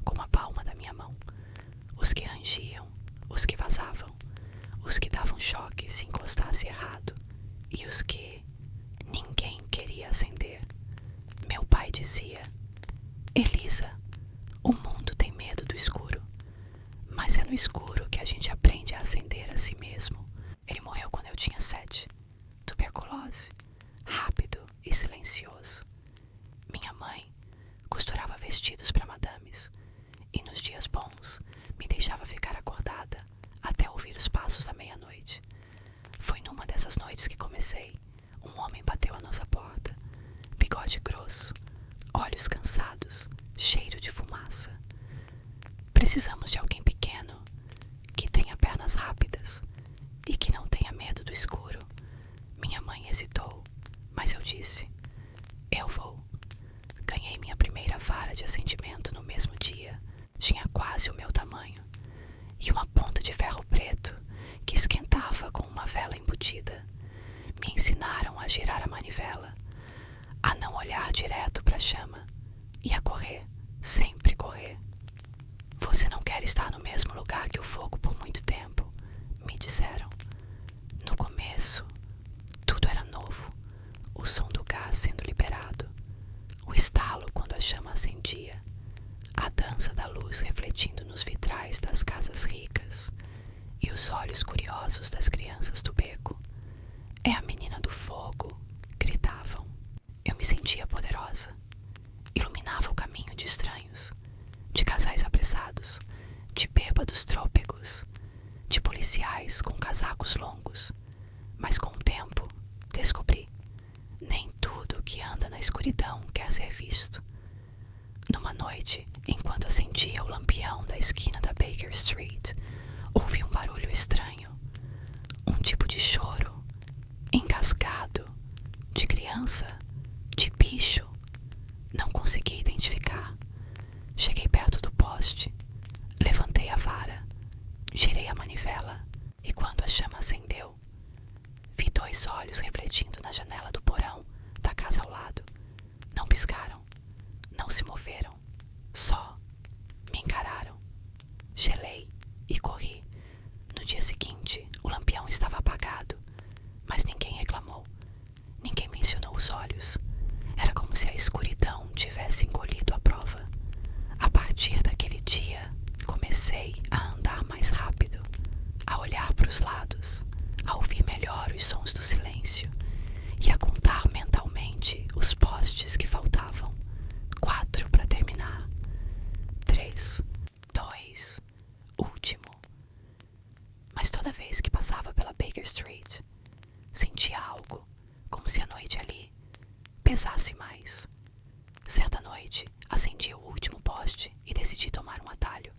como a palma da minha mão. Os que rangiam, os que vazavam, os que davam choque se encostasse errado, e os que ninguém queria acender. Meu pai dizia: Elisa, o mundo tem medo do escuro, mas é no escuro que a gente aprende a acender a si mesmo. Ele morreu quando eu tinha 7. Tuberculose, rápido e silencioso. Minha mãe costurava vestidos para madames e nos dias bons me deixava ficar acordada até ouvir os passos da meia-noite. Foi numa dessas noites que comecei. Um homem bateu à nossa porta, bigode grosso, olhos cansados, cheiro de fumaça. Precisamos de alguém pequeno, que tenha pernas rápidas e que não tenha medo do escuro. Minha mãe hesitou, mas eu disse: eu vou. Ganhei minha primeira vara de acendimento no mesmo dia. Tinha quase o meu tamanho e uma ponta de ferro preto que esquentava com uma vela embutida. Me ensinaram a girar a manivela, a não olhar direto para a chama e a correr, sempre correr. Você não quer estar no mesmo lugar que o fogo por muito tempo, me disseram. No começo, tudo era novo. O som do gás sendo liberado, o estalo quando a chama acendia, a dança da luz refletindo nos vitrais das casas ricas e os olhos curiosos das crianças do beco. É a menina do fogo, gritavam. Eu me sentia poderosa. Iluminava o caminho de estranhos, de casais apressados, de bêbados trôpegos, de policiais com casacos longos. Mas com o tempo, descobri: nem tudo que anda na escuridão quer ser visto. Numa noite, enquanto acendia o lampião da esquina da Baker Street, ouvi um barulho estranho. Um tipo de choro, engasgado, de criança, de bicho. Não consegui identificar. Cheguei perto do poste, levantei a vara, girei a manivela e quando a chama acendeu, vi 2 olhos refletindo na janela do porão da casa ao lado. Não piscaram, não se moveram, só me encararam. Gelei e corri. No dia seguinte, o lampião estava apagado, mas ninguém reclamou. Ninguém mencionou os olhos. Era como se a escuridão tivesse engolido a prova. A partir daquele dia, comecei a andar mais rápido, a olhar para os lados, a ouvir melhor os sons do silêncio e a contar mentalmente os postes que faltavam. 4 para terminar. 3, 2, último. Mas toda vez que passava pela Baker Street, sentia algo, como se a noite ali pesasse mais. Certa noite, acendi o último poste e decidi tomar um atalho,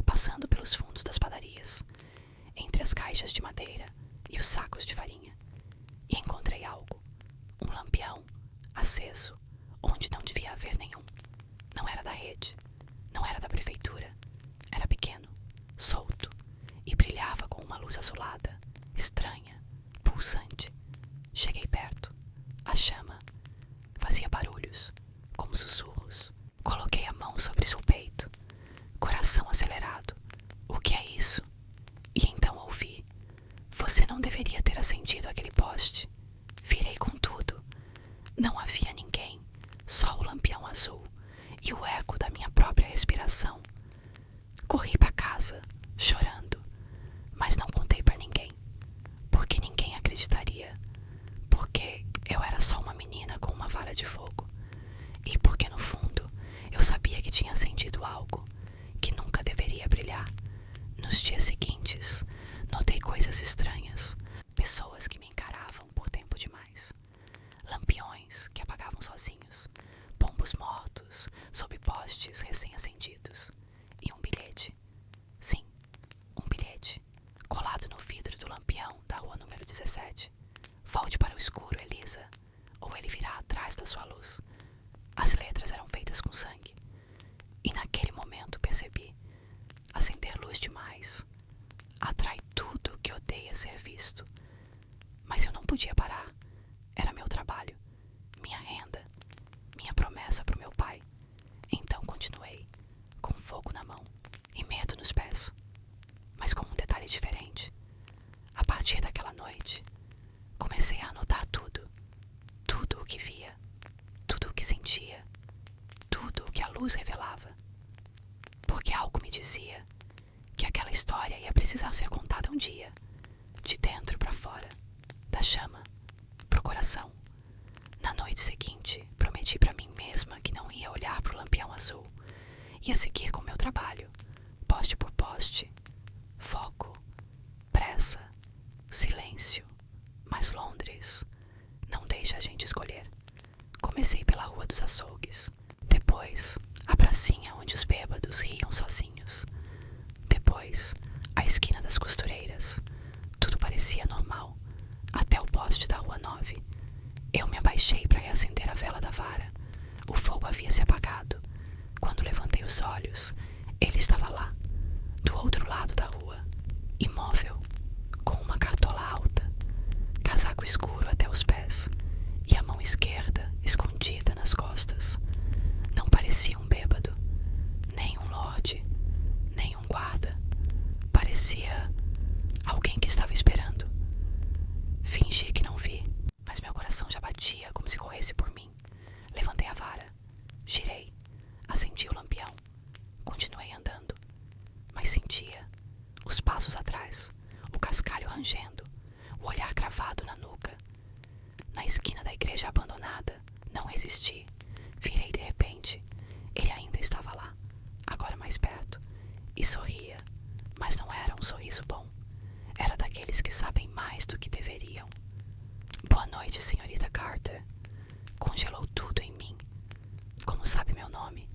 passando pelos fundos das padarias, entre as caixas de madeira e os sacos de farinha. E encontrei algo, um lampião, aceso, onde não devia haver nenhum. Não era da rede, não era da prefeitura. Era pequeno, solto, e brilhava com uma luz azulada, estranha, pulsante. Cheguei perto. A chama fazia barulhos, como sussurros. Coloquei a mão sobre seu peito, coração acelerado. O que é isso? E então ouvi: você não deveria ter acendido aquele poste. Virei com tudo. Não havia ninguém, só o lampião azul e o eco da minha própria respiração. Corri para casa, chorando, mas não contei para ninguém, porque ninguém acreditaria, porque eu era só uma menina com uma vara de fogo, e porque no fundo eu sabia que tinha acendido algo que nunca deveria história ia precisar ser contada um dia, de dentro para fora, da chama pro coração. Na noite seguinte, prometi para mim mesma que não ia olhar pro lampião azul. Ia seguir com meu trabalho, poste por poste. Foco, pressa, silêncio. Mas Londres não deixa a gente escolher. Comecei pela Rua dos Açougues. Depois, a pracinha onde os bêbados riam sozinhos. Depois, a esquina das costureiras. Tudo parecia normal, até o poste da Rua 9. Eu me abaixei para reacender a vela da vara. O fogo havia se apagado. Quando levantei os olhos, ele estava lá, do outro lado da rua, imóvel, com uma cartola alta, casaco escuro até os pés e a mão esquerda escondida nas costas. Não parecia um bêbado, nem um lorde, nem um guarda. Parecia alguém que estava esperando. Fingi que não vi, mas meu coração já batia como se corresse por mim. Levantei a vara, girei, acendi o lampião, continuei andando, mas sentia os passos atrás, o cascalho rangendo, o olhar cravado na nuca. Na esquina da igreja abandonada, não resisti, virei de repente. Ele ainda estava lá, agora mais perto, e sorria, mas não era um sorriso bom. Era daqueles que sabem mais do que deveriam. Boa noite, senhorita Carter. Congelou tudo em mim. Como sabe meu nome?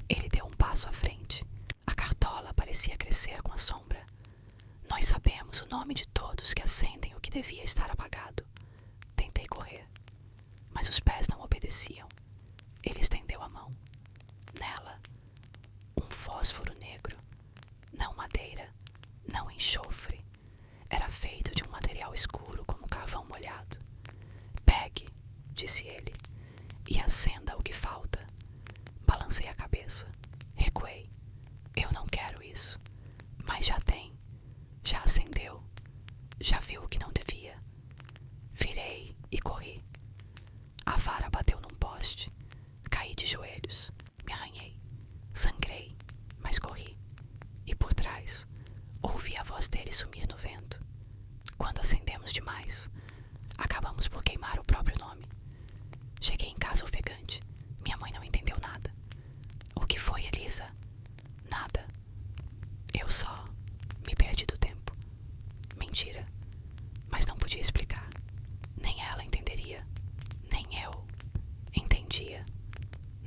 Ele deu um passo à frente. A cartola parecia crescer com a sombra. Nós sabemos o nome de todos que acendem o que devia estar apagado. Tentei correr, mas os pés não obedeciam. Ele estendeu a mão. Nela, um fósforo negro. Não madeira, não enxofre. Era feito de um material escuro como carvão molhado. Pegue, disse ele, e acenda o que falta. Balancei a cabeça. Recuei. Eu não quero isso. Mas já tem. Já acendeu. Já viu o que não devia. Virei e corri. A vara bateu num poste. Caí de joelhos. Me arranhei. Sangrei. Mas corri. E por trás, ouvi a voz dele sumir no vento. Quando acendemos demais, acabamos por queimar o próprio nome. Cheguei em casa ofegante. Minha mãe não entendeu nada. O que foi, Elisa? Nada. Eu só me perdi do tempo. Mentira. Mas não podia explicar. Nem ela entenderia. Nem eu entendia.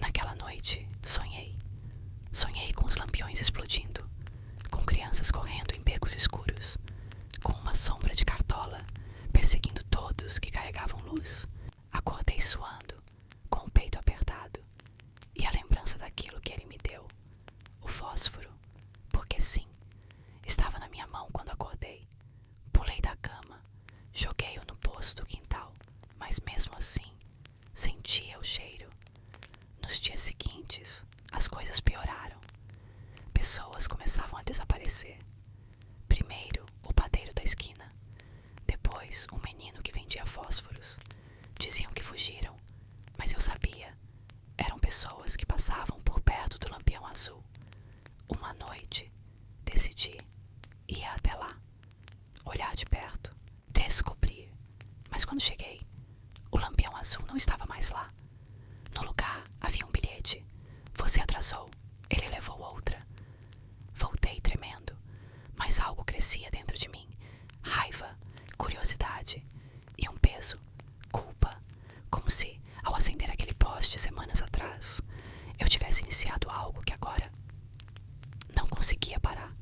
Naquela noite, sonhei. Sonhei com os lampiões explodindo, com crianças correndo em becos escuros, com uma sombra de cartola perseguindo todos que carregavam luz. Acordei suando, com o peito apertado, e a lembrança daquilo que ele me deu, o fósforo, porque sim, estava na minha mão quando acordei. Pulei da cama, joguei-o no poço do quintal, mas mesmo assim, sentia o cheiro. Nos dias seguintes, as coisas pioraram. Pessoas começavam a desaparecer. Primeiro, o padeiro da esquina. Depois, um menino que vendia fósforos. Diziam que fugiram, mas eu sabia. Eram pessoas que passavam por perto do lampião azul. Uma noite, decidi ir até lá, olhar de perto, descobrir. Mas quando cheguei, o lampião azul não estava mais lá. No lugar havia um bilhete. Você atrasou. Ele levou outra. Voltei tremendo, mas algo crescia dentro de mim. Raiva, curiosidade e um peso, culpa. Como se, ao acender aquele poste semanas atrás, eu tivesse iniciado algo que agora não conseguia parar.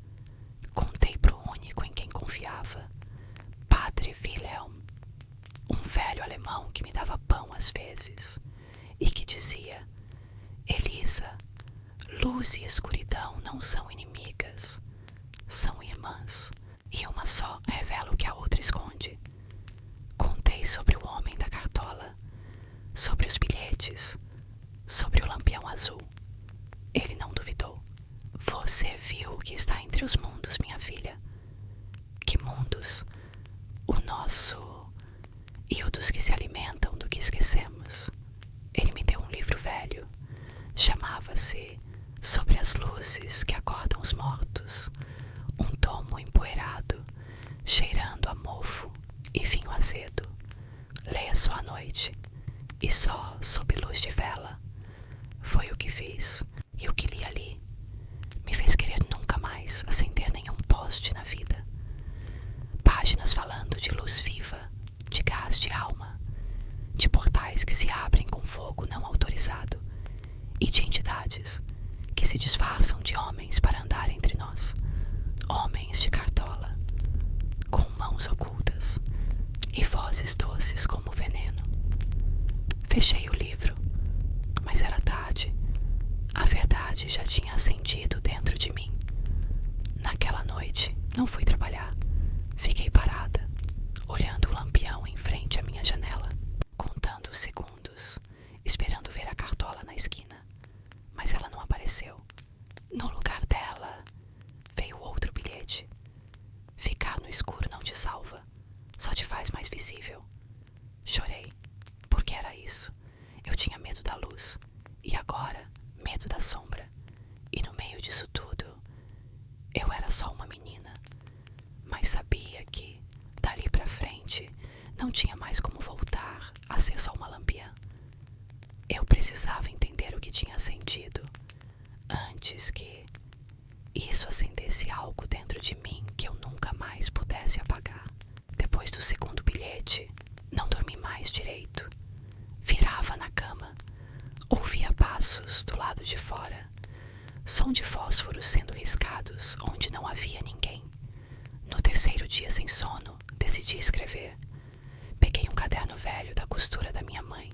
Contei pro único em quem confiava, Padre Wilhelm, um velho alemão que me dava pão às vezes e que dizia: Elisa, luz e escuridão não são inimigas, são irmãs, e uma só revela o que a outra esconde. Contei sobre o homem da cartola, sobre os bilhetes, sobre o lampião azul. Ele não duvidou. Você viu o que está entre os mundos, minha filha. Que mundos? O nosso e o dos que se alimentam do que esquecemos. Ele me deu um livro velho. Chamava-se Sobre as Luzes que Acordam os Mortos. Um tomo Não fui trabalhar. Fiquei parada, olhando o lampião em frente à minha janela, contando os segundos, esperando ver a cartola na esquina. Mas ela não apareceu. No lugar dela, veio outro bilhete. Ficar no escuro não te salva, só te faz mais visível. Chorei, porque era isso. Eu tinha medo da luz, e agora, medo da sombra. E no meio disso tudo, eu era só uma menina. Mas sabia que, dali pra frente, não tinha mais como voltar a ser só uma lampiã. Eu precisava entender o que tinha sentido, antes que isso acendesse algo dentro de mim que eu nunca mais pudesse apagar. Depois do segundo bilhete, não dormi mais direito. Virava na cama, ouvia passos do lado de fora, som de fósforos sendo riscados onde não havia ninguém. No terceiro dia sem sono, decidi escrever. Peguei um caderno velho da costura da minha mãe,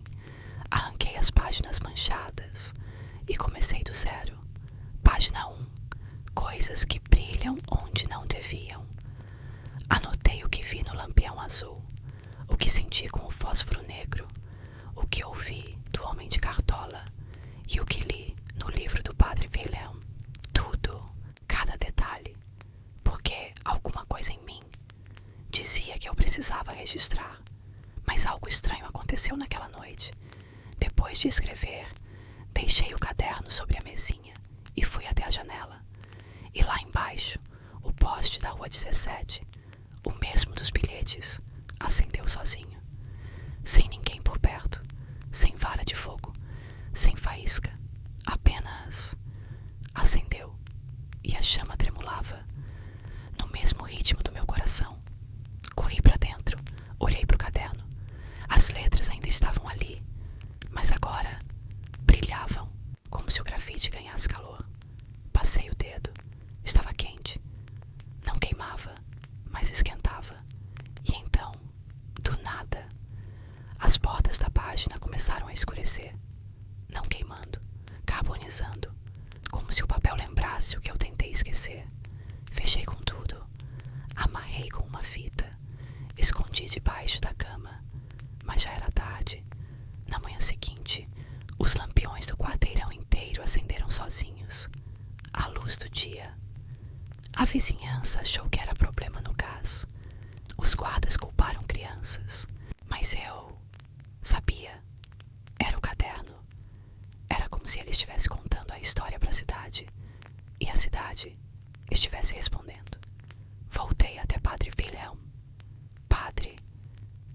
arranquei as páginas manchadas e comecei do zero. Página 1. Coisas que brilham onde não deviam. Anotei o que vi no lampião azul, o que senti com o fósforo negro, o que ouvi do homem de cartola e o que li no livro do padre Wilhelm. Tudo, cada detalhe, porque alguma coisa em mim dizia que eu precisava registrar. Mas algo estranho aconteceu naquela noite. Depois de escrever, deixei o caderno sobre a mesinha e fui até a janela. E lá embaixo, o poste da rua 17, o mesmo dos bilhetes, acendeu sozinho. Sem ninguém por perto, sem vara de fogo, sem faísca, apenas acendeu e a chama tremulava, no mesmo ritmo do meu coração. Corri para dentro, olhei para o caderno. As letras ainda estavam ali, mas agora brilhavam, como se o grafite ganhasse calor. Passei o dedo. Estava quente. Não queimava, mas esquentava. E então, do nada, as bordas da página começaram a escurecer. Não queimando, carbonizando, como se o papel lembrasse o que eu tentei esquecer. Fechei com tudo. Amarrei com uma fita. Escondi debaixo da cama. Mas já era tarde. Na manhã seguinte, os lampiões do quarteirão inteiro acenderam sozinhos, à luz do dia. A vizinhança achou que era problema no gás. Os guardas culparam crianças. Mas eu sabia. Era o caderno. Era como se ele estivesse contando a história para a cidade. E a cidade estivesse respondendo. Voltei até Padre Wilhelm. Padre,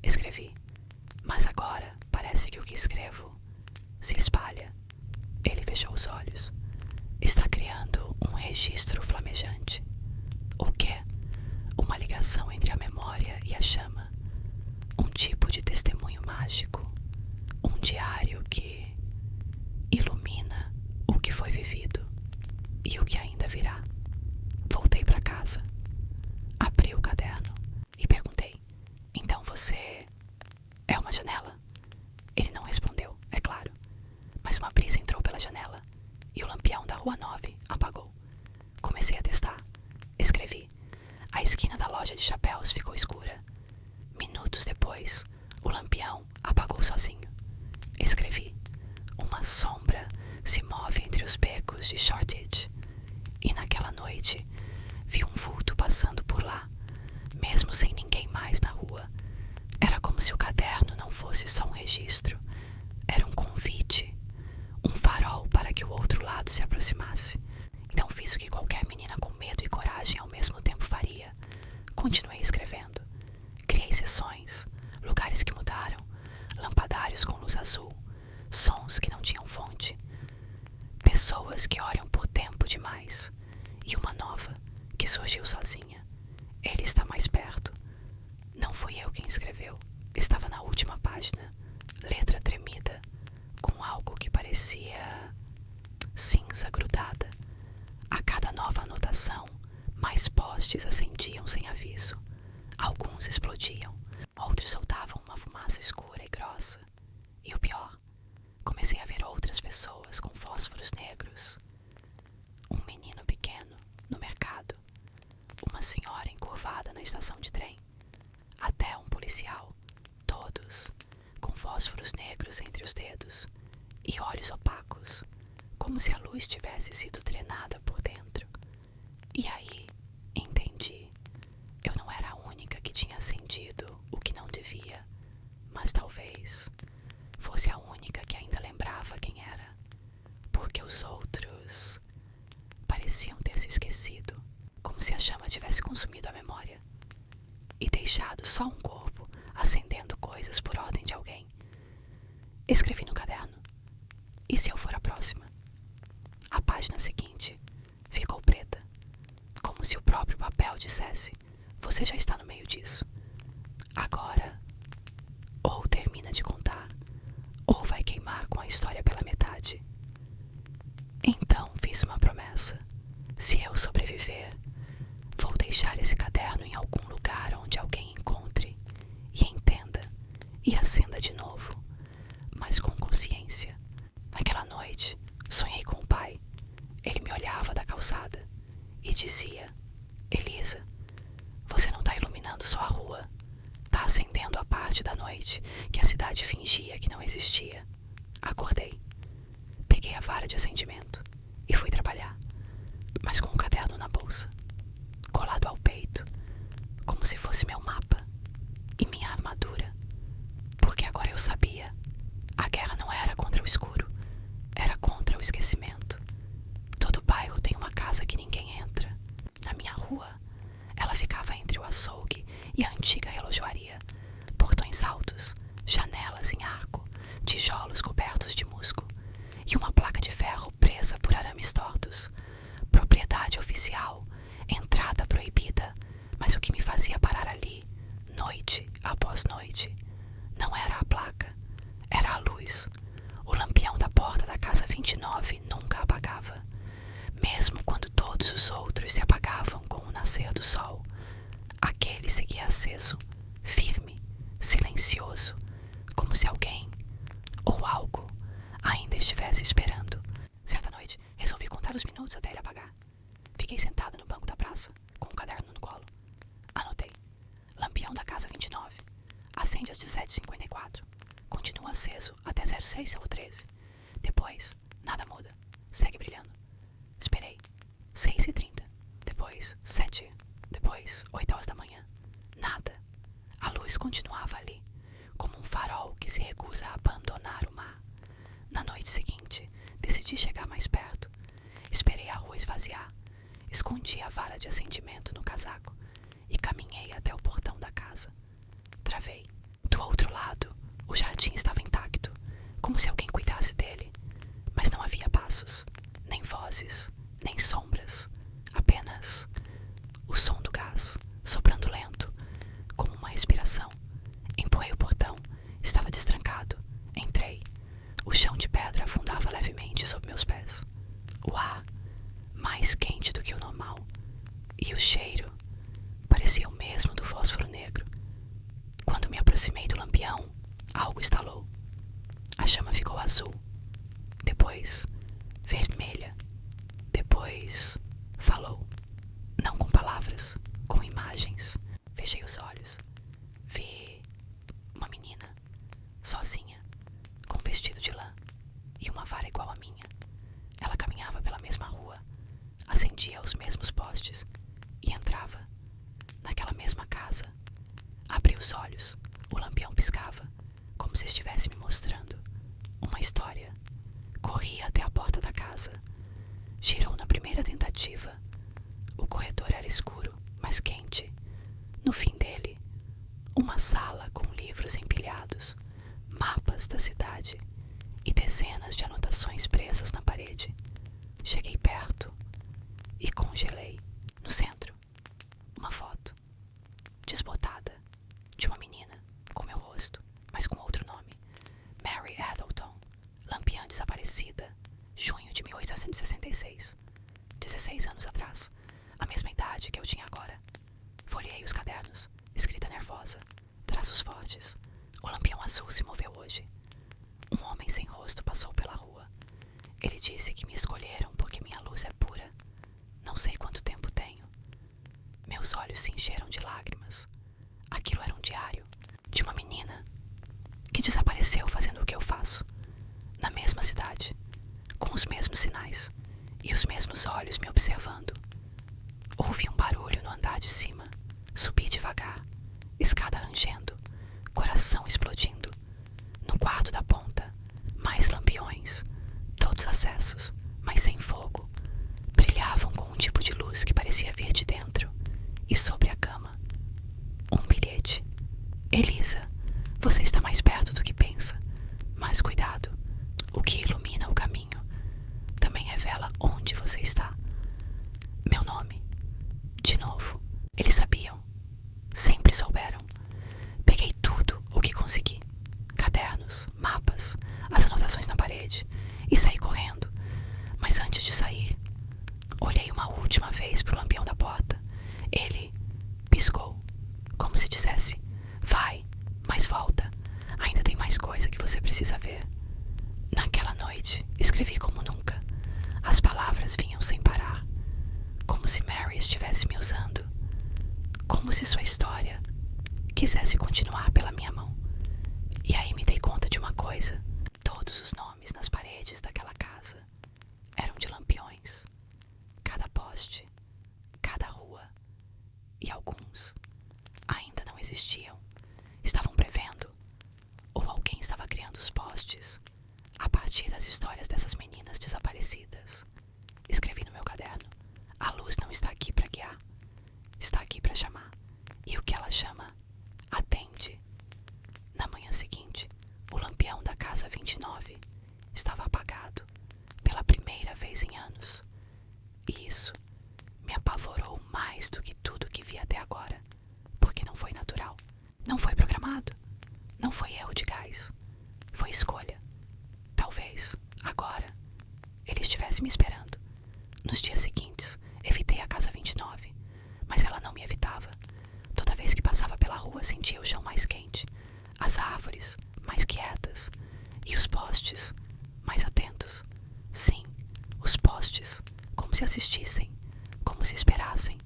escrevi. Mas agora parece que o que escrevo se espalha. Ele fechou os olhos. Está criando um registro flamejante. O quê? Uma ligação entre a memória e a chama. Um tipo de testemunho mágico. Um diário que ilumina o que foi vivido e o que ainda virá. Voltei para casa. Abri o caderno e perguntei: então você é uma janela? Ele não respondeu, é claro. Mas uma brisa entrou pela janela e o lampião da Rua 9 apagou. Comecei a testar. Escrevi. A esquina da loja de chapéus ficou escura. Minutos depois, o lampião apagou sozinho. Escrevi. Uma sombra se move entre os becos de Shoreditch. E naquela noite, vi um vulto passando por lá, mesmo sem ninguém mais na rua. Era como se o caderno não fosse só um registro. Era um convite, um farol para que o outro lado se aproximasse. Então fiz o que qualquer menina com medo e coragem ao mesmo tempo faria. Continuei escrevendo. Criei sessões, lugares que mudaram, lampadários com luz azul, sons que não tinham fonte, pessoas que olham por tempo demais, e uma nova que surgiu sozinha. Ele está mais perto. Não fui eu quem escreveu. Estava na última página, letra tremida, com algo que parecia cinza grudada. A cada nova anotação, mais postes acendiam sem aviso. Alguns explodiam, outros soltavam uma fumaça escura e grossa. E o pior, comecei a ver outras pessoas com fósforos negros. Um menino pequeno no mercado, uma senhora só um corpo acendendo coisas por ordem de alguém. Escrevi no caderno: e se eu for a próxima? A página seguinte ficou preta, como se o próprio papel dissesse: você já está no meio disso. Agora, ou termina de contar, ou vai queimar com a história pela metade. Então fiz uma promessa: se eu sobreviver, vou deixar esse caderno em algum lugar onde alguém encontre e entenda e acenda de novo, mas com consciência. Naquela noite, sonhei com o pai. Ele me olhava da calçada e dizia: Elisa, você não está iluminando só a rua, está acendendo a parte da noite que a cidade fingia que não existia. Acordei, peguei a vara de acendimento e fui trabalhar, mas com um caderno na bolsa, colado ao peito, como se fosse meu mapa e minha armadura, porque agora eu sabia, a guerra não era contra o escuro, era contra o esquecimento. Todo bairro tem uma casa que ninguém entra. Na minha rua, ela ficava entre o açougue e a antiga relojoaria. Portões altos, janelas em arco, tijolos cobertos de musgo e uma placa de ferro presa por arames tortos. Propriedade oficial, entrada proibida, mas o que me fazia parar ali, noite após noite, não era a placa, era a luz. O lampião da porta da casa 29 nunca apagava. Mesmo quando todos os outros se apagavam com o nascer do sol, aquele seguia aceso, firme, silencioso, como se alguém ou algo ainda estivesse esperando. Certa noite, resolvi contar os minutos até ele apagar. Fiquei sentada no banco da praça, com o caderno no colo. Anotei: lampião da casa 29. Acende às 17h54. Continua aceso até 06 ou 13. Depois, nada muda. Segue brilhando. Esperei. 6h30. Depois, 7. Depois, 8 horas da manhã. Nada. A luz continuava ali, como um farol que se recusa a abandonar o mar. Na noite seguinte, decidi chegar mais perto. Esperei a rua esvaziar. Escondi a vara de acendimento no casaco e caminhei até o portão da casa. Travei. Do outro lado, o jardim estava intacto, como se alguém cuidasse dele. Mas não havia passos, nem vozes, nem sombras. Apenas o som do gás, soprando lento, como uma respiração. Empurrei o portão. Estava destrancado. Entrei. O chão de pedra afundava levemente sob meus pés. O ar, mais quente do que o normal. E o cheiro parecia o mesmo do fósforo negro. Quando me aproximei do lampião, algo estalou. A chama ficou azul. Depois, vermelha. Depois, falou. Não com palavras, com imagens. Fechei os olhos. Vi uma menina, sozinha, com um vestido de lã e uma vara igual à minha. Ela caminhava pela mesma rua, acendia os mesmos postes e entrava naquela mesma casa. Abri os olhos, o lampião piscava, como se estivesse me mostrando uma história. Corri até a porta da casa. Girou na primeira tentativa. O corredor era escuro, mas quente. No fim dele, uma sala com livros empilhados, mapas da cidade e dezenas de anotações presas na parede. Cheguei perto e congelei. No centro, uma foto, desbotada, de uma menina com meu rosto, mas com outro nome: Mary Addleton, lampiã desaparecida, junho de 1866. 16 anos atrás, a mesma idade que eu tinha agora. Folheei os cadernos, escrita nervosa, traços fortes. O lampião azul se moveu hoje. Um homem sem rosto passou pela rua. Ele disse que me escolheram porque minha luz é pura. Não sei quanto tempo tenho. Meus olhos se encheram de lágrimas. Aquilo era um diário de uma menina que desapareceu fazendo o que eu faço, na mesma cidade, com os mesmos sinais e os mesmos olhos me observando. Ouvi um barulho no andar de cima. Subi devagar, escada rangendo, coração explodindo. No quarto da ponta, mais lampiões, todos acessos, mas sem fogo. Brilhavam com um tipo de luz que parecia vir de dentro. E sobre a cama, um bilhete. Elisa, você está mais perto do que pensa. Mas cuidado, o que ilumina o caminho também revela onde você está. Meu nome. De novo, eles sabiam. Sempre souberam. Peguei tudo o que consegui. Cadernos, mapas, as anotações na parede. E saí correndo. Mas antes de sair, olhei uma última vez pro lampião da porta. Ele piscou, como se dissesse: vai, mas volta. Ainda tem mais coisa que você precisa ver. Naquela noite, escrevi como nunca. As palavras vinham sem parar. Como se Mary estivesse me usando. Como se sua história quisesse continuar pela minha mão. E aí me dei conta de uma coisa. Todos os nomes nas paredes daquela casa eram de lampiões. Cada poste, cada rua. E alguns ainda não existiam. Estavam prevendo, ou alguém estava criando os postes a partir das histórias dessas meninas desaparecidas. Escrevi no meu caderno: a luz não está aqui para guiar, está aqui para chamar. E o que ela chama, atende. Na manhã seguinte, o lampião da casa 29 estava apagado pela primeira vez em anos. E isso me apavorou mais do que tudo que vi até agora, porque não foi natural, não foi programado, não foi erro de gás, foi escolha. Talvez, agora, ele estivesse me esperando. Nos dias seguintes, evitei a casa 29, mas ela não me evitava. Toda vez que passava pela rua, sentia o chão mais quente, as árvores mais quietas e os postes mais atentos. Sim, os postes, como se assistissem, como se esperassem.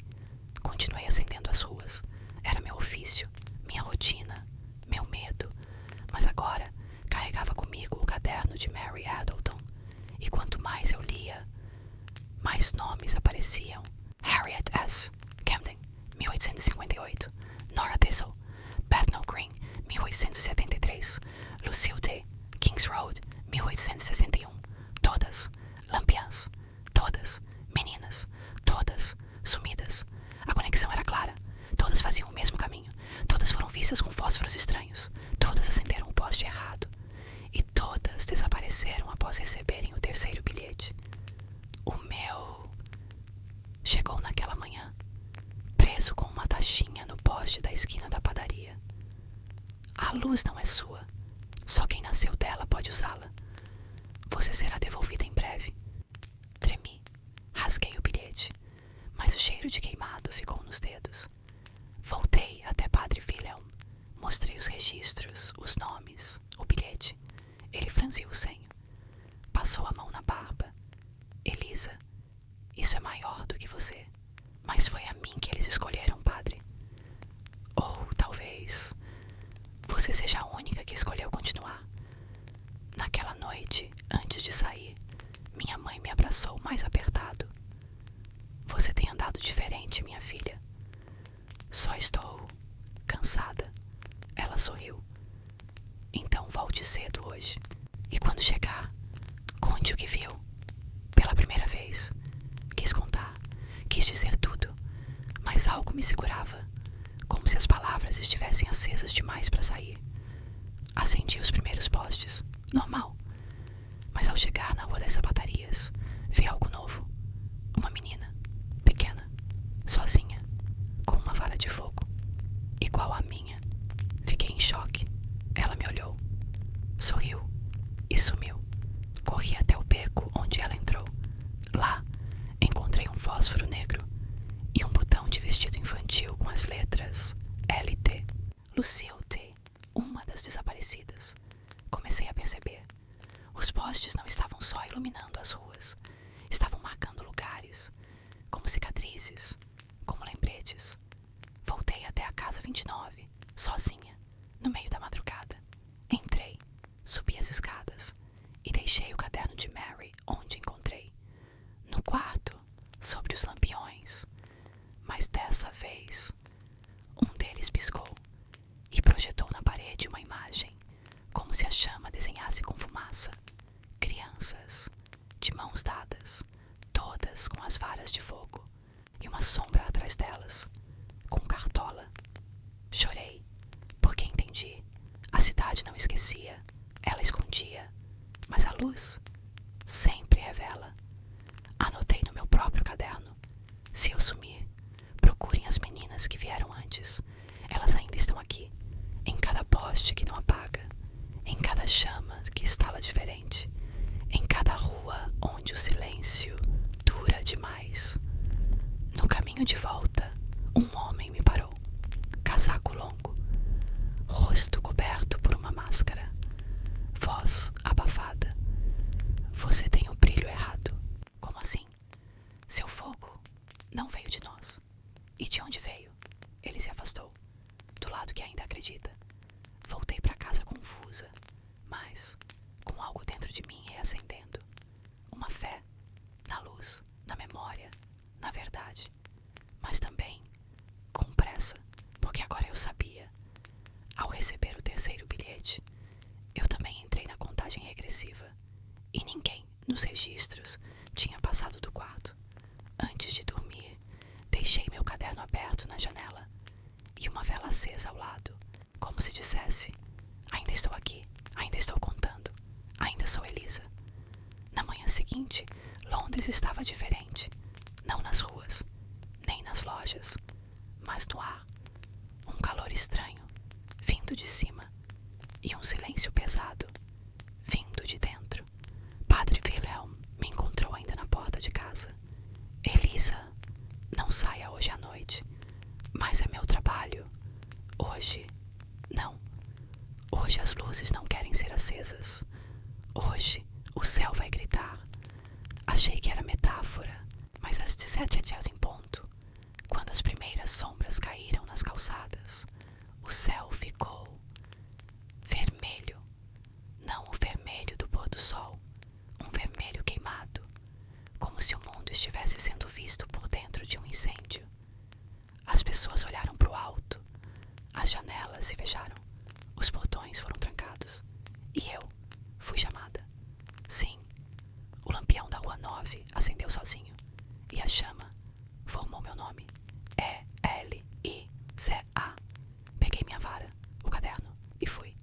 Continuei acendendo as ruas. Era meu ofício, minha rotina, meu medo. Mas agora carregava comigo o caderno de Mary Addleton. E quanto mais eu lia, mais nomes apareciam. Harriet S. Camden, 1858. Nora Thistle, Bethnal Green, 1873. Lucille T. Kings Road, 1861. Todas lampiãs, todas meninas, todas sumidas. A conexão era clara. Todas faziam o mesmo caminho. Todas foram vistas com fósforos estranhos. Todas acenderam o poste errado. E todas desapareceram após receberem o terceiro bilhete. O meu chegou naquela manhã, preso com uma taxinha no poste da esquina da padaria. A luz não é sua. Só quem nasceu dela pode usá-la. Você será devolvida em breve. Tremi, rasguei o bilhete, mas o cheiro de queimado ficou nos dedos. Voltei até Padre Wilhelm. Mostrei os registros, os nomes, o bilhete. Ele franziu o senho. Passou a mão na barba. Elisa, isso é maior do que você. Mas foi a mim que eles escolheram, padre. Ou talvez você seja a única que escolheu continuar. Naquela noite, antes de sair, minha mãe me abraçou mais apertado. Você tem andado diferente, minha filha. Só estou cansada. Ela sorriu. Então volte cedo hoje. E quando chegar, conte o que viu. Pela primeira vez, quis contar, quis dizer tudo, mas algo me segurava, como se as palavras estivessem acesas demais para sair. Acendi os primeiros postes, normal. Mas ao chegar na Rua das Sapatarias, vi algo novo. Uma menina, pequena, sozinha, com uma vara de fogo, igual à minha. Fiquei em choque. Ela me olhou, sorriu e sumiu. Corri até o beco onde ela entrou. Lá, encontrei um fósforo negro e um botão de vestido infantil com as letras LT. Lucille T., uma das desaparecidas. Comecei a perceber. Os postes não estavam só iluminando as ruas. Estavam marcando lugares, como cicatrizes, como lembretes. Voltei até a casa 29, sozinha, no meio da madrugada. Entrei, subi as escadas e deixei o caderno de Mary onde encontrei. No quarto, sobre os lampiões. Mas dessa vez, um deles piscou e projetou na parede uma imagem, como se a chama desenhasse com fumaça. Crianças, de mãos dadas, todas com as varas de fogo, e uma sombra atrás delas, com cartola. Chorei, porque entendi pessoas que vieram antes. Elas ainda estão aqui, em cada poste que não apaga, em cada chama que estala diferente, em cada rua onde o silêncio dura demais. No caminho de volta, um homem me parou, casaco longo, rosto coberto por uma máscara, voz abafada. Você tem o brilho errado. Como assim? Seu fogo não veio de nós. E de onde veio? Ele se afastou, do lado que ainda acredita. Voltei para casa confusa, mas com algo dentro de mim reacendendo. Uma fé na luz, na memória, na verdade. Mas também com pressa, porque agora eu sabia. Ao receber o terceiro bilhete, eu também entrei na contagem regressiva. E ninguém nos registros tinha passado do quarto. Antes de dormir, deixei meu caderno aberto na janela e uma vela acesa ao lado, como se dissesse: ainda estou aqui, ainda estou contando, ainda sou Elisa. Na manhã seguinte, Londres estava diferente, não nas ruas, nem nas lojas, mas no ar. Um calor estranho, vindo de cima, e um silêncio pesado, vindo de dentro. Padre Wilhelm me encontrou ainda na porta de casa. Elisa, não saia hoje à noite, mas é meu trabalho. Hoje, não. Hoje as luzes não querem ser acesas. Hoje o céu vai gritar. Achei que era metáfora, mas às 17h em ponto, quando as primeiras sombras caíram nas calçadas, o céu ficou vermelho. Não o vermelho do pôr do sol, um vermelho queimado, como se o mundo estivesse sendo visto por dentro de um incêndio. As pessoas olharam para o alto, as janelas se fecharam, os portões foram trancados, e eu fui chamada. Sim, o lampião da Rua 9 acendeu sozinho, e a chama formou meu nome, E-L-I-Z-A. Peguei minha vara, o caderno, e fui.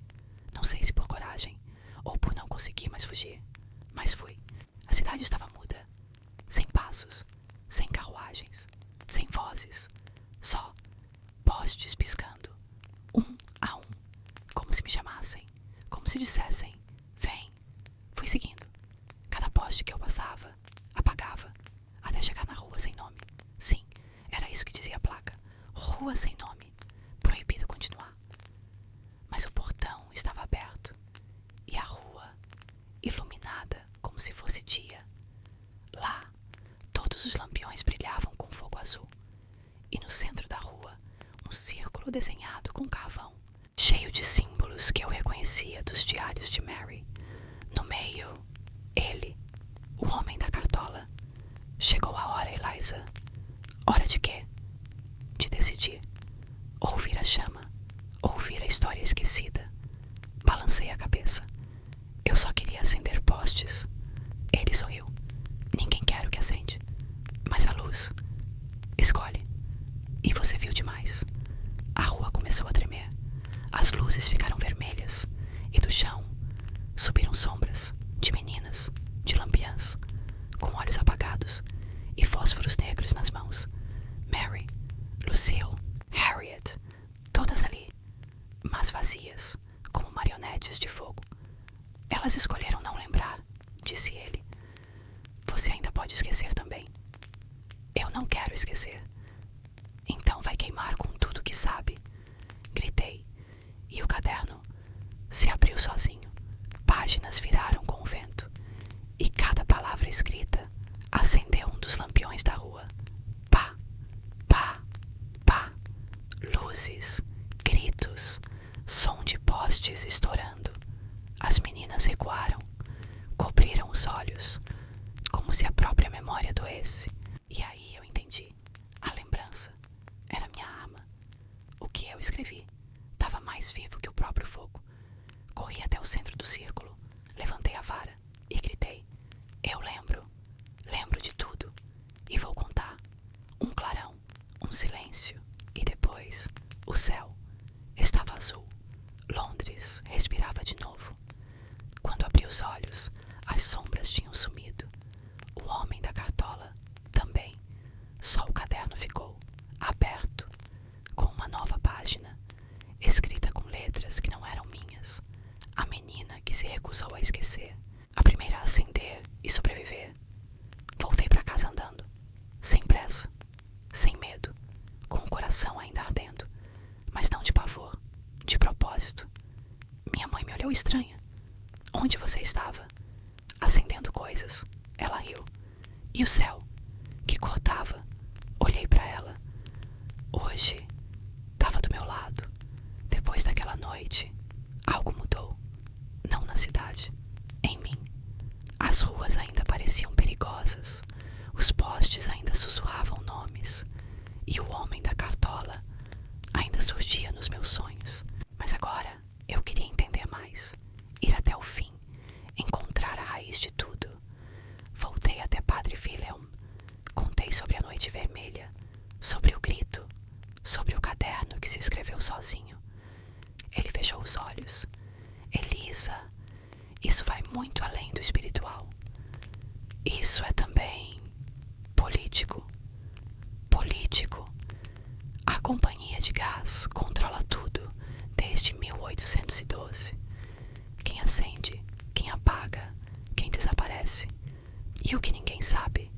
Não sei se por coragem, ou por não conseguir mais fugir, mas fui. A cidade estava muda, sem passos, sem carruagens, sem vozes, só postes piscando, um a um, como se me chamassem, como se dissessem: vem. Fui seguindo. Cada poste que eu passava, apagava, até chegar na rua sem nome. Sim, era isso que dizia a placa. Rua sem nome, proibido continuar. Mas o portão estava aberto, e a rua iluminada como se fosse dia. Lá, todos os lampiões brilhavam com fogo azul, e no centro da rua, um círculo desenhado com carvão, cheio de símbolos que eu reconhecia dos diários de Mary. No meio, ele, o homem da cartola. Chegou a hora, Eliza. Hora de quê? De decidir. Ouvir a chama, ouvir a história esquecida. Balancei a cabeça. Eu só queria acender postes. Ele sorriu. Ninguém quer o que acende. Mas a luz. Escolhe. E você viu demais. A rua começou a tremer. As luzes ficaram vermelhas. E do chão subiram sombras de meninas, de lampiãs, com olhos apagados e fósforos negros nas mãos. Mary, Lucille, Harriet, todas ali, mas vazias, como marionetes de fogo. Elas escolheram não lembrar, disse ele. Você ainda pode esquecer também. Eu não quero esquecer. Então vai queimar com tudo que sabe. Gritei, e o caderno se abriu sozinho. Páginas viraram com o vento, e cada palavra escrita acendeu um dos lampiões da rua. Pá, pá, pá. Luzes, gritos, som de postes estourando. As meninas recuaram, cobriram os olhos, como se a própria memória doesse. E aí eu entendi. A lembrança era minha arma. O que eu escrevi estava mais vivo que o próprio fogo. Corri até o centro do círculo, levantei a vara e gritei: eu lembro de tudo, e vou contar. Um clarão, um silêncio, e depois o céu estava azul. Londres respirava de novo. Quando abri os olhos, as sombras tinham sumido. O homem da cartola também. Só o caderno ficou aberto. aconteceu, estranha? Onde você estava? Acendendo coisas. Ela riu. E o céu? Que cor tava? Olhei para ela. Hoje estava do meu lado. Depois daquela noite, algo mudou. Não na cidade, em mim. As ruas ainda pareciam perigosas. Os postes ainda sussurravam nomes. E o homem da cartola ainda surgia nos meus sonhos. Mas agora eu queria entender mais. Ir até o fim. Encontrar a raiz de tudo. Voltei até Padre Wilhelm. Contei sobre a noite vermelha. Sobre o grito. Sobre o caderno que se escreveu sozinho. Ele fechou os olhos. Elisa, isso vai muito além do espiritual. Isso é também político. Político. A companhia de gás controla tudo desde 1812. Quem acende, quem apaga, quem desaparece. E o que ninguém sabe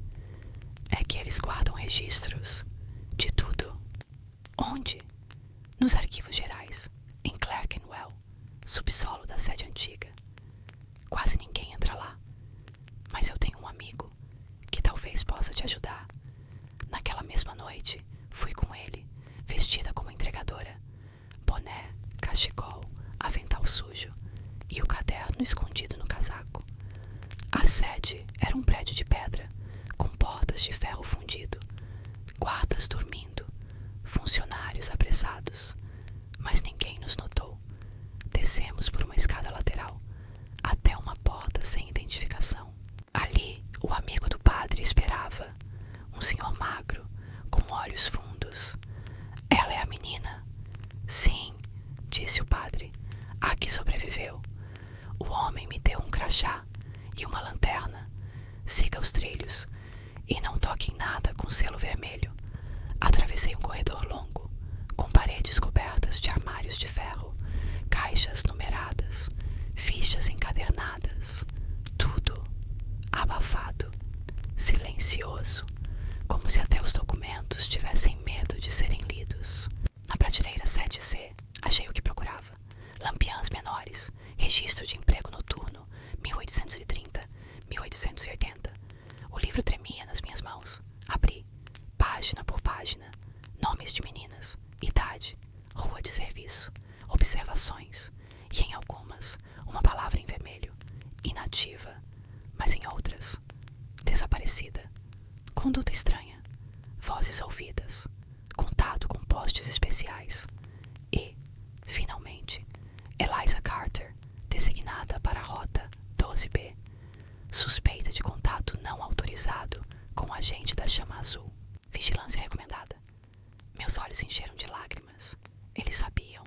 é que eles guardam registros de tudo. Onde? Nos arquivos gerais, em Clerkenwell, subsolo da sede antiga. Quase ninguém entra lá, mas eu tenho um amigo que talvez possa te ajudar. Naquela mesma noite, fui com ele, vestida como entregadora. Boné, cachecol, avental sujo e o caderno escondido no casaco. A sede era um prédio de pedra, com portas de ferro fundido, guardas dormindo, funcionários apressados, mas ninguém nos notou. Descemos por uma escada lateral até uma porta sem identificação. Ali, o amigo do padre esperava, um senhor magro, com olhos fundos. Ela é a menina? Sim, disse o padre, a que sobreviveu. O homem me deu um crachá e uma lanterna. Siga os trilhos e não toque em nada com selo vermelho. Atravessei um corredor longo, com paredes cobertas de armários de ferro, caixas numeradas, fichas encadernadas, tudo abafado, silencioso, como se até os documentos tivessem medo de serem lidos. Na prateleira 7C, achei o que procurava. Lampiãs menores, registro de emprego noturno, 1830, 1880. O livro tremia nas minhas mãos. Abri, página por página, nomes de meninas, idade, rua de serviço, observações, e em algumas, uma palavra em vermelho, inativa, mas em outras, desaparecida. Conduta estranha, vozes ouvidas, contato com postes especiais e, finalmente, Eliza Carter, designada para a rota 12B, suspeita de contato não autorizado com o agente da Chama Azul. Vigilância recomendada. Meus olhos encheram de lágrimas. Eles sabiam,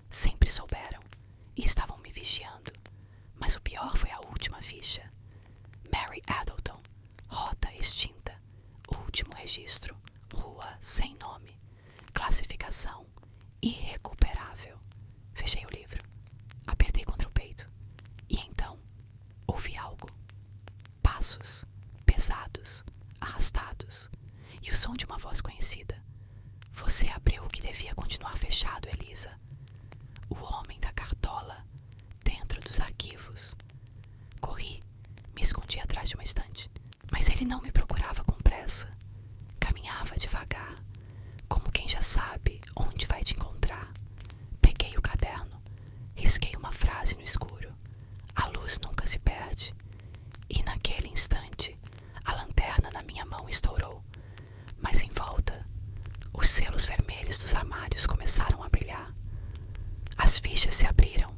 sempre souberam, e estavam me vigiando. Mas o pior foi a última ficha. Mary Addleton, rota extinta. Último registro, rua sem nome. Classificação irrecuperável. Fechei o livro. Apertei contra o peito. E então, ouvi algo. Passos, pesados, arrastados. E o som de uma voz conhecida. Você abriu o que devia continuar fechado, Elisa. O homem da cartola, dentro dos arquivos. Corri, me escondi atrás de uma estante. Mas ele não me procurava com pressa. Caminhava devagar, como quem já sabe onde vai te encontrar. Peguei o caderno, risquei uma frase no escuro. A luz nunca se perde. E naquele instante, a lanterna na minha mão estourou. Mas em volta, os selos vermelhos dos armários começaram a brilhar. As fichas se abriram,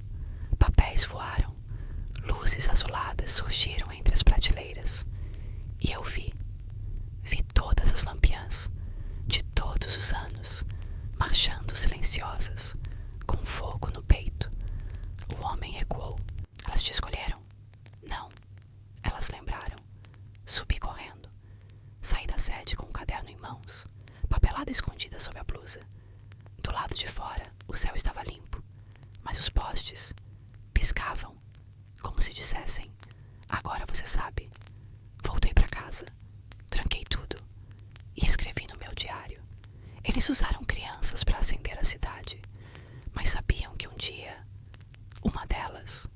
papéis voaram, luzes azuladas surgiram entre as prateleiras. E eu vi todas as lampiãs, de todos os anos, marchando silenciosas, com fogo no peito. O homem recuou. Elas te escolheram? Não. Elas lembraram. Subi correndo. Saí da sede com o caderno em mãos, papelada escondida sob a blusa. Do lado de fora, o céu estava limpo, mas os postes piscavam, como se dissessem: agora você sabe. Voltei para casa, tranquei tudo e escrevi no meu diário. Eles usaram crianças para acender a cidade, mas sabiam que um dia uma delas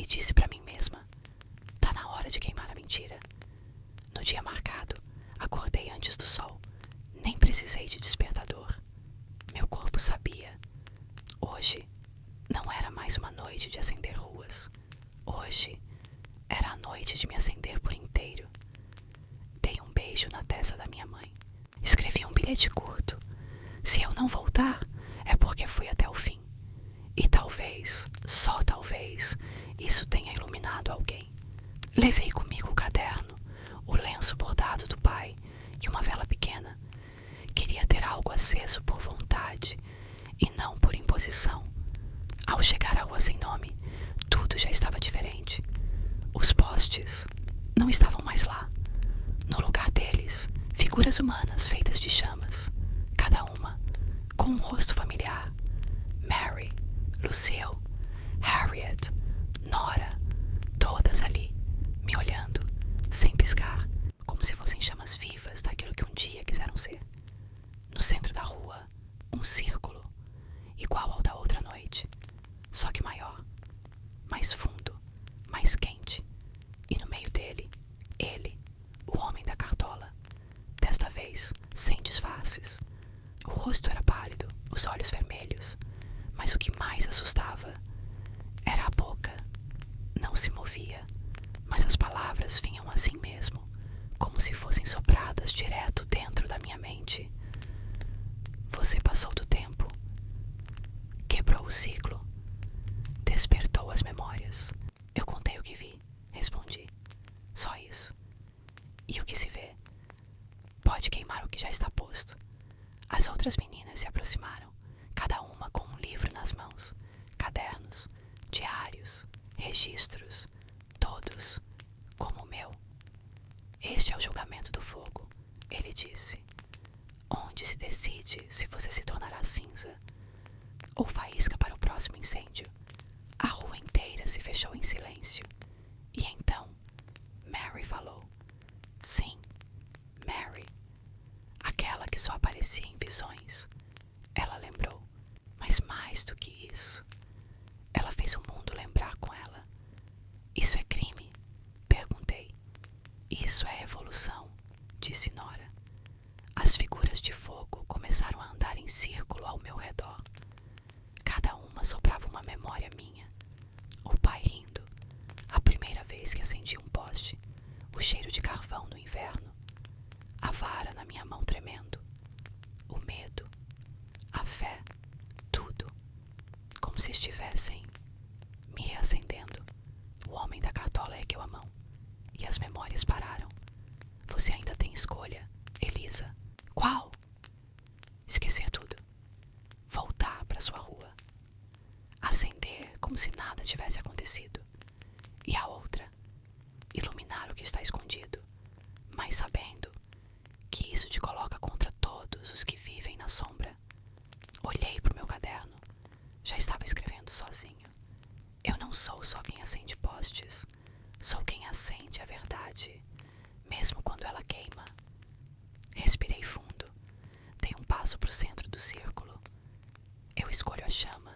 disse para mim mesma: tá na hora de queimar a mentira. No dia marcado, acordei antes do sol. Nem precisei de despertador. Meu corpo sabia. Hoje não era mais uma noite de acender ruas. Hoje era a noite de me acender por inteiro. Dei um beijo na testa da minha mãe. Escrevi um bilhete curto. Se eu não voltar, é porque fui até o fim. E talvez, só talvez, isso tenha iluminado alguém. Levei comigo o caderno, o lenço bordado do pai e uma vela pequena. Queria ter algo aceso por vontade e não por imposição. Ao chegar à rua sem nome, tudo já estava diferente. Os postes não estavam mais lá. No lugar deles, figuras humanas feitas de chamas, cada uma com um rosto familiar. Mary, Lucille, Harriet, Nora, todas ali, me olhando, sem piscar, como se fossem chamas vivas daquilo que um dia quiseram ser. No centro da rua, um círculo, igual ao da outra noite, só que maior, mais fundo, mais quente, e no meio dele, ele, o homem da cartola, desta vez sem disfarces. O rosto era pálido, os olhos vermelhos, mas o que mais assustava era a boca. Não se movia, mas as palavras vinham assim mesmo, como se fossem sopradas direto dentro da minha mente. Você passou do tempo, quebrou o ciclo, despertou as memórias. Eu contei o que vi, respondi. Só isso. E o que se vê pode queimar o que já está posto. As outras meninas se aproximaram, cada uma com um livro nas mãos, cadernos, diários, registros, todos como o meu. Este é o julgamento do fogo, ele disse, onde se decide se você se tornará cinza ou faísca para o próximo incêndio. A rua inteira se fechou em silêncio. E então, Mary falou. Sim, Mary. Aquela que só aparecia em visões. Ela lembrou. Mas mais do que isso, ela fez o mundo lembrar com ela. Isso é crime? Perguntei. Isso é revolução, disse Nora. As figuras de fogo começaram a andar em círculo ao meu redor. Cada uma soprava uma memória minha. O pai rindo, a primeira vez que acendi um poste, o cheiro de carvão no inverno, a vara na minha mão tremendo, o medo, a fé, tudo, como se estivessem me reacendendo. O homem da cartola ergueu a mão e as memórias pararam. Você ainda tem escolha, Elisa. Qual? Esquecer tudo. Voltar para sua rua. Acender como se nada tivesse acontecido. E a outra, iluminar o que está escondido, mas sabendo que isso te coloca contra todos os que vivem na sombra. Olhei para o meu caderno. Já estava escrevendo sozinho. Eu não sou só quem acende postes. Sou quem acende a verdade, mesmo quando ela queima. Respirei fundo. Dei um passo para o centro do círculo. Eu escolho a chama.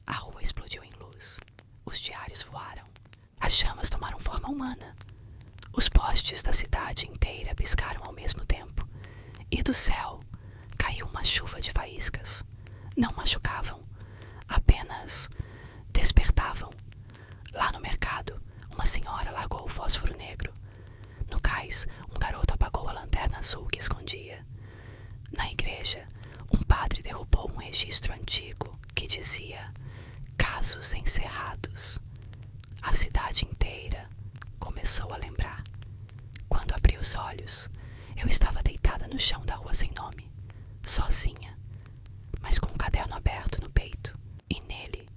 A rua explodiu em luz. Os diários voaram. As chamas tomaram forma humana. Os postes da cidade inteira piscaram ao mesmo tempo. E do céu caiu uma chuva de faíscas. Não machucavam, apenas despertavam. Lá no mercado, uma senhora largou o fósforo negro. No cais, um garoto apagou a lanterna azul que escondia. Na igreja, um padre derrubou um registro antigo que dizia casos encerrados. A cidade inteira começou a lembrar. Quando abri os olhos, eu estava deitada no chão da rua sem nome, sozinha, mas com um caderno aberto no peito, e nele,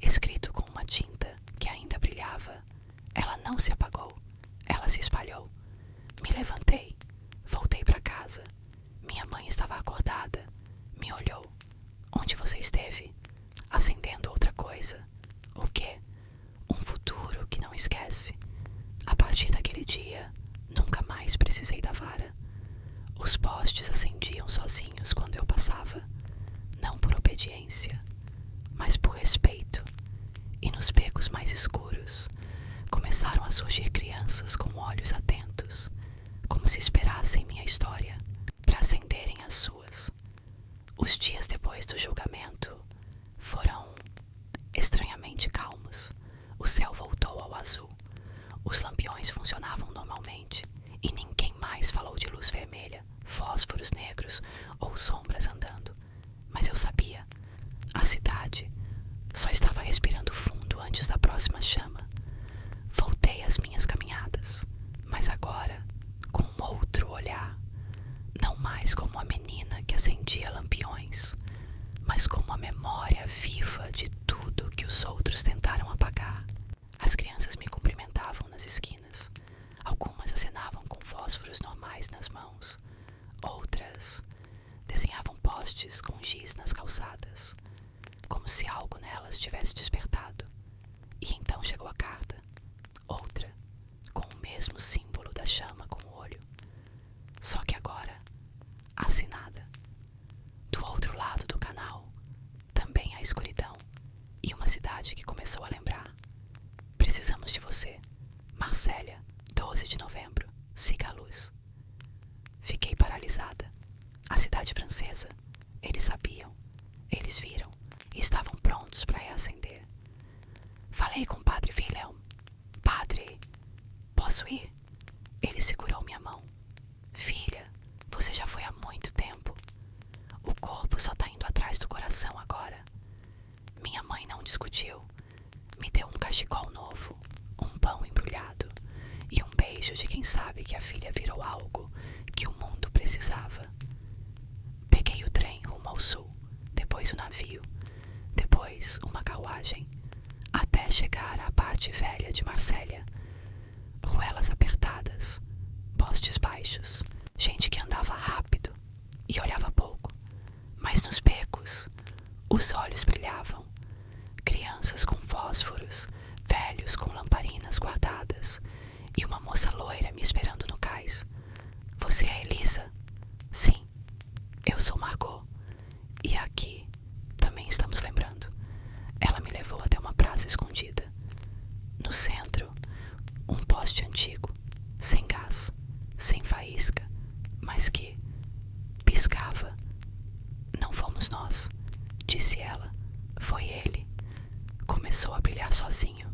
escrito com uma tinta que ainda brilhava. Ela não se apagou, ela se espalhou. Me levantei, voltei para casa. Minha mãe estava acordada, me olhou. Onde você esteve? Acendendo outra coisa. O quê? Um futuro que não esquece. A partir daquele dia, nunca mais precisei da vara. Os postes acendiam sozinhos quando eu passava, não por obediência, mas por respeito. E nos becos mais escuros, a carta. Outra, com o mesmo símbolo da chama com o olho. Só que agora, assinada. Do outro lado do canal, também a escuridão e uma cidade que começou a lembrar. Precisamos de você. Marsella, 12 de novembro. Siga a luz. Fiquei paralisada. A cidade francesa. Eles sabiam. Eles viram e estavam prontos para reacender. Falei com o padre Wilhelm. Padre, posso ir? Ele segurou minha mão. Filha, você já foi há muito tempo. O corpo só está indo atrás do coração agora. Minha mãe não discutiu. Me deu um cachecol novo, um pão embrulhado e um beijo de quem sabe que a filha virou algo que o mundo precisava. Peguei o trem rumo ao sul, depois o navio, depois uma carruagem, até chegar à parte velha de Marsella. Ruelas apertadas, postes baixos, gente que andava rápido e olhava pouco, mas nos becos os olhos brilhavam. Crianças com fósforos, velhos com lamparinas guardadas e uma moça loira me esperando no cais. Você é Elisa? Sim, eu sou Margot. E aqui também estamos lembrando. Ela me levou até uma praça escondida. No centro, um poste antigo, sem gás, sem faísca, mas que piscava. Não fomos nós, disse ela. Foi ele. Começou a brilhar sozinho,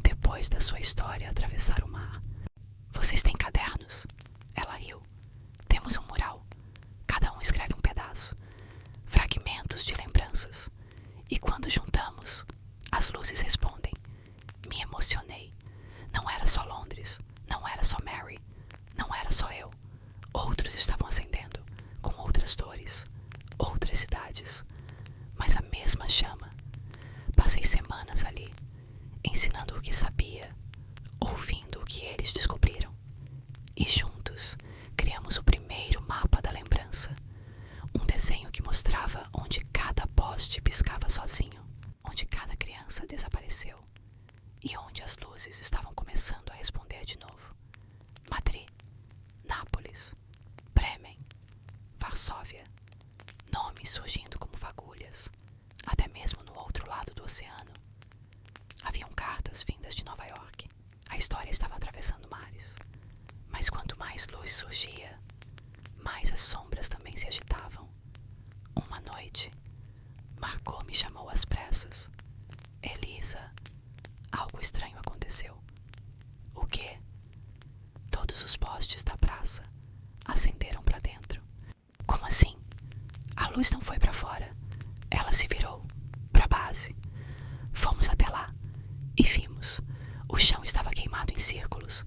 depois da sua história atravessar o mar. Vocês têm cadernos? Ela riu. Temos um mural. Cada um escreve um pedaço. Fragmentos de lembranças. E quando juntamos, as luzes respondem. Me emocionei. Não era só Londres. Não era só Mary. Não era só eu. Outros estavam acendendo, com outras dores, outras cidades, mas a mesma chama. Passei semanas ali, ensinando o que sabia, ouvindo o que eles descobriram. E juntos, criamos o primeiro mapa da lembrança. Um desenho que mostrava onde cada poste piscava sozinho, onde cada criança desapareceu e onde as luzes estavam começando a responder de novo. Madrid, Nápoles, Bremen, Varsóvia, nomes surgindo como fagulhas, até mesmo no outro lado do oceano. Haviam cartas vindas de Nova York. A história estava atravessando mares. Mas quanto mais luz surgia, mais as sombras também se agitavam. Uma noite, Margot me chamou às pressas. Elisa, algo estranho aconteceu. O quê? Todos os postes da praça acenderam para dentro. Como assim? A luz não foi para fora. Ela se virou para a base. Fomos até lá e vimos. O chão estava queimado em círculos,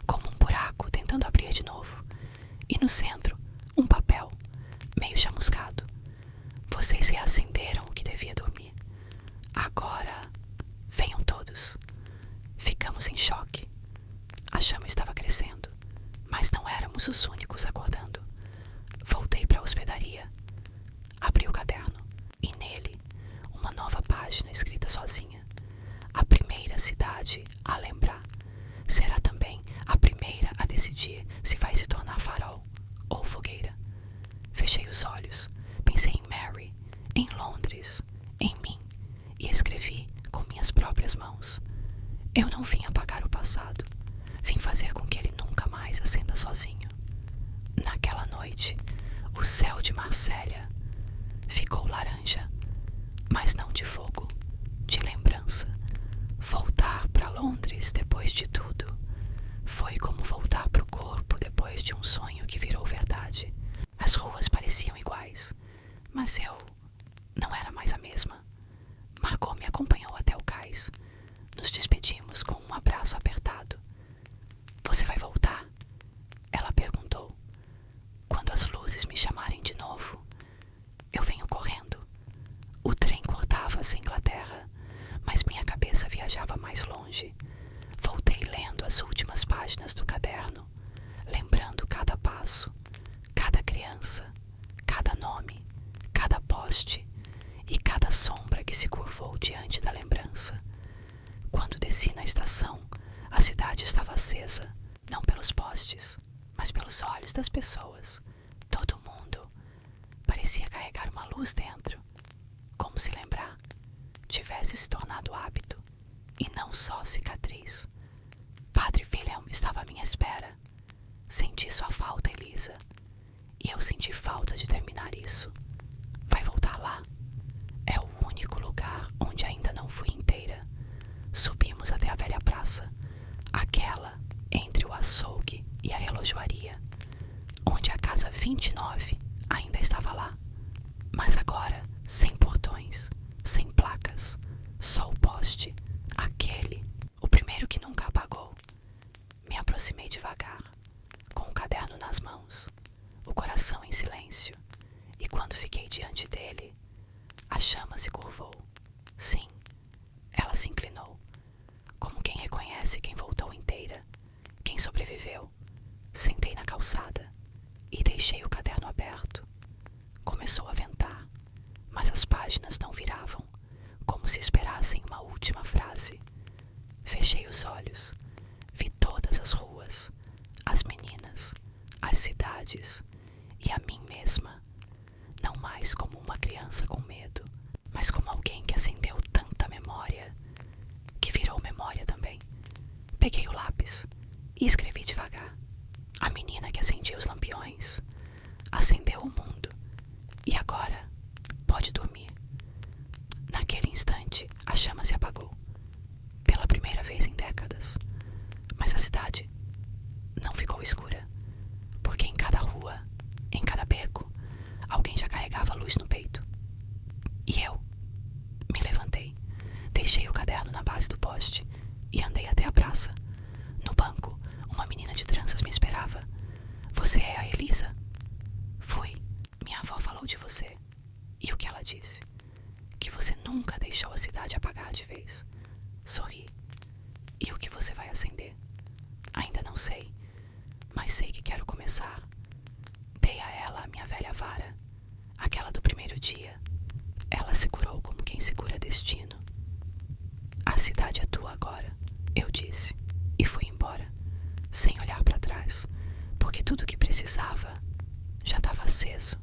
como um buraco tentando abrir de novo. E no centro, um papel, meio chamuscado. Vocês reacenderam o que devia dormir. Agora, venham todos. Ficamos em choque. A chama estava crescendo, mas não éramos os únicos acordando. Voltei para a hospedaria. Abri o caderno e nele uma nova página escrita sozinha. A primeira cidade a lembrar será também a primeira a decidir se vai se tornar farol ou fogueira. Fechei os olhos, pensei em Mary, em Londres, em mim e escrevi com minhas próprias mãos. Eu não vim apagar o passado, vim fazer com que ele nunca mais acenda sozinho. Naquela noite, o céu de Marsella ficou laranja, mas não de fogo, de lembrança. Voltar para Londres depois de tudo foi como voltar para o corpo depois de um sonho que virou verdade. As ruas pareciam iguais, mas eu não era mais a mesma. Margot me acompanhou até o cais. Nos despedimos com um abraço apertado. Você vai voltar? Ela perguntou. Quando as luzes me chamarem de novo, eu venho correndo. O trem cortava-se Inglaterra, mas minha cabeça viajava mais longe. Voltei lendo as últimas páginas do caderno, lembrando cada passo, cada criança, cada nome, cada poste e cada sombra que se curvou diante da lembrança. Quando desci na estação, a cidade estava acesa, não pelos postes, mas pelos olhos das pessoas. Todo mundo parecia carregar uma luz dentro, como se lembrar tivesse se tornado hábito e não só cicatriz. Padre Wilhelm estava à minha espera. Senti sua falta, Elisa, e eu senti falta de terminar isso. Vai voltar lá? É o único lugar onde ainda não fui inteira. Subimos até a velha praça, aquela entre o açougue e a relojoaria, onde a casa 29 ainda estava lá. Mas agora, sem portões, sem placas, só o poste, aquele, o primeiro que nunca apagou. Me aproximei devagar, com o caderno nas mãos, o coração em silêncio, e quando fiquei diante dele, a chama se curvou. Sim, ela se inclinou, como quem reconhece quem voltou inteira, quem sobreviveu. Sentei na calçada e deixei o caderno aberto. Começou a ventar, mas as páginas não viravam, como se esperassem uma última frase. Fechei os olhos, vi todas as ruas, as meninas, as cidades e a mim mesma, não mais como uma criança com medo, mas como alguém que acendeu tanta memória, que virou memória também. Peguei o lápis e escrevi devagar. A menina que acendia os lampiões acendeu o mundo e agora pode dormir. Naquele instante, a chama se apagou, pela primeira vez em décadas. Mas a cidade não ficou escura, porque em cada rua, em cada beco, alguém já carregava a luz no peito. E eu me levantei, deixei o caderno na base do poste e andei até a praça. No banco, uma menina de tranças me esperava. Você é a Elisa? Fui. Minha avó falou de você. E o que ela disse? Que você nunca deixou a cidade apagar de vez. Sorri. E o que você vai acender? Ainda não sei, mas sei que quero começar. Dei a ela a minha velha vara, aquela do primeiro dia. Ela segurou como quem segura destino. A cidade é tua agora, eu disse, e fui embora, sem olhar para trás, porque tudo o que precisava já estava aceso.